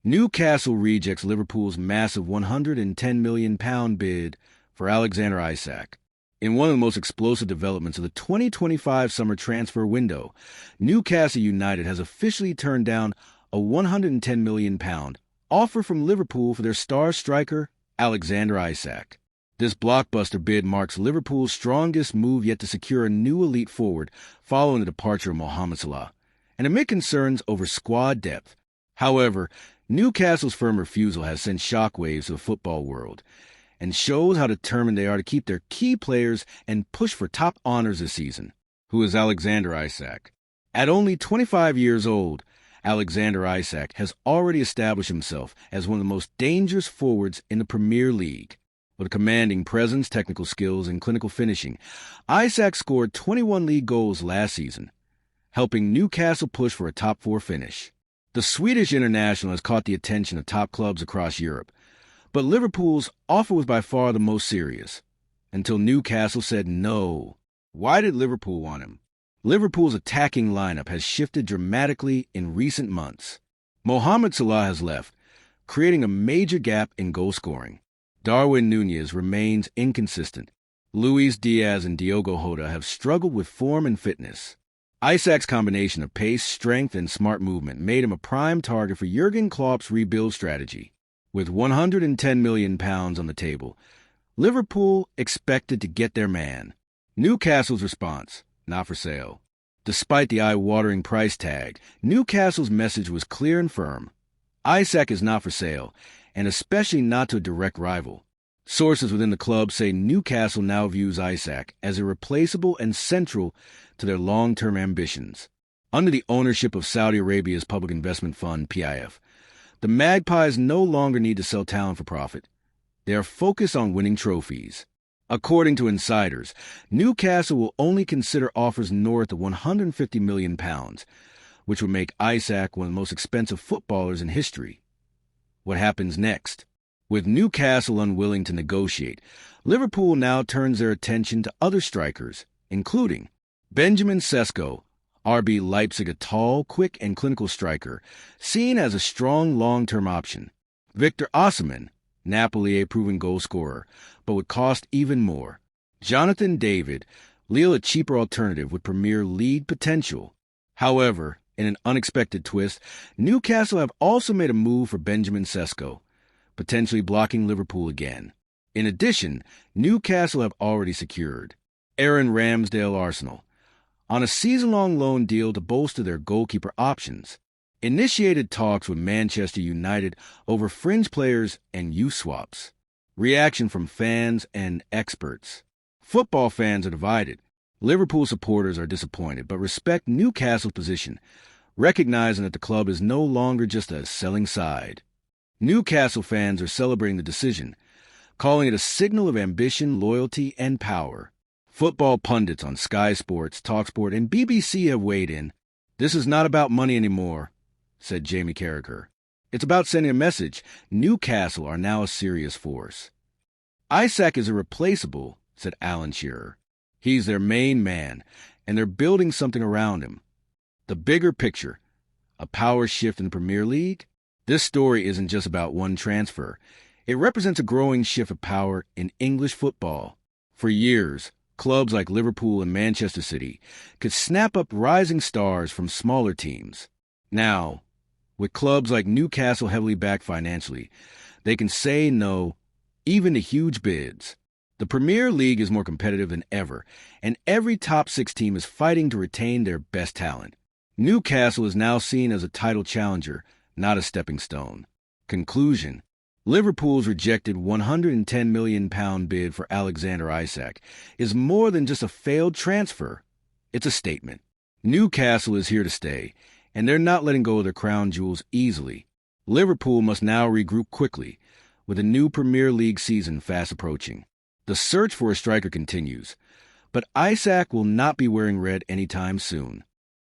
Newcastle rejects Liverpool's massive £110 million bid for Alexander Isak. In one of the most explosive developments of the 2025 summer transfer window, Newcastle United has officially turned down a £110 million offer from Liverpool for their star striker, Alexander Isak. This blockbuster bid marks Liverpool's strongest move yet to secure a new elite forward following the departure of Mohamed Salah, and amid concerns over squad depth. However, Newcastle's firm refusal has sent shockwaves to the football world and shows how determined they are to keep their key players and push for top honors this season. Who is Alexander Isak? At only 25 years old, Alexander Isak has already established himself as one of the most dangerous forwards in the Premier League. With a commanding presence, technical skills, and clinical finishing, Isak scored 21 league goals last season, helping Newcastle push for a top-4 finish. The Swedish international has caught the attention of top clubs across Europe, but Liverpool's offer was by far the most serious, until Newcastle said no. Why did Liverpool want him? Liverpool's attacking lineup has shifted dramatically in recent months. Mohamed Salah has left, creating a major gap in goal scoring. Darwin Núñez remains inconsistent. Luis Diaz and Diogo Jota have struggled with form and fitness. Isak's combination of pace, strength, and smart movement made him a prime target for Jurgen Klopp's rebuild strategy. With £110 million on the table, Liverpool expected to get their man. Newcastle's response: not for sale. Despite the eye-watering price tag, Newcastle's message was clear and firm. Isak is not for sale, and especially not to a direct rival. Sources within the club say Newcastle now views Isak as irreplaceable and central to their long-term ambitions. Under the ownership of Saudi Arabia's public investment fund, PIF, the Magpies no longer need to sell talent for profit. They are focused on winning trophies. According to insiders, Newcastle will only consider offers north of £150 million, which would make Isak one of the most expensive footballers in history. What happens next? With Newcastle unwilling to negotiate, Liverpool now turns their attention to other strikers, including Benjamin Sesko, RB Leipzig, a tall, quick, and clinical striker, seen as a strong long-term option. Victor Osimhen, Napoli, a proven goal scorer, but would cost even more. Jonathan David, Lille, a cheaper alternative with Premier League potential. However, in an unexpected twist, Newcastle have also made a move for Benjamin Sesko, potentially blocking Liverpool again. In addition, Newcastle have already secured Aaron Ramsdale, Arsenal, on a season-long loan deal to bolster their goalkeeper options. Initiated talks with Manchester United over fringe players and youth swaps. Reaction from fans and experts. Football fans are divided. Liverpool supporters are disappointed but respect Newcastle's position, recognizing that the club is no longer just a selling side. Newcastle fans are celebrating the decision, calling it a signal of ambition, loyalty, and power. Football pundits on Sky Sports, TalkSport, and BBC have weighed in. "This is not about money anymore," said Jamie Carragher. "It's about sending a message. Newcastle are now a serious force." "Isak is irreplaceable," said Alan Shearer. "He's their main man, and they're building something around him." The bigger picture, a power shift in the Premier League? This story isn't just about one transfer. It represents a growing shift of power in English football. For years, clubs like Liverpool and Manchester City could snap up rising stars from smaller teams. Now, with clubs like Newcastle heavily backed financially, they can say no, even to huge bids. The Premier League is more competitive than ever, and every top 6 team is fighting to retain their best talent. Newcastle is now seen as a title challenger, not a stepping stone. Conclusion: Liverpool's rejected £110 million bid for Alexander Isak is more than just a failed transfer. It's a statement. Newcastle is here to stay, and they're not letting go of their crown jewels easily. Liverpool must now regroup quickly, with a new Premier League season fast approaching. The search for a striker continues, but Isak will not be wearing red anytime soon.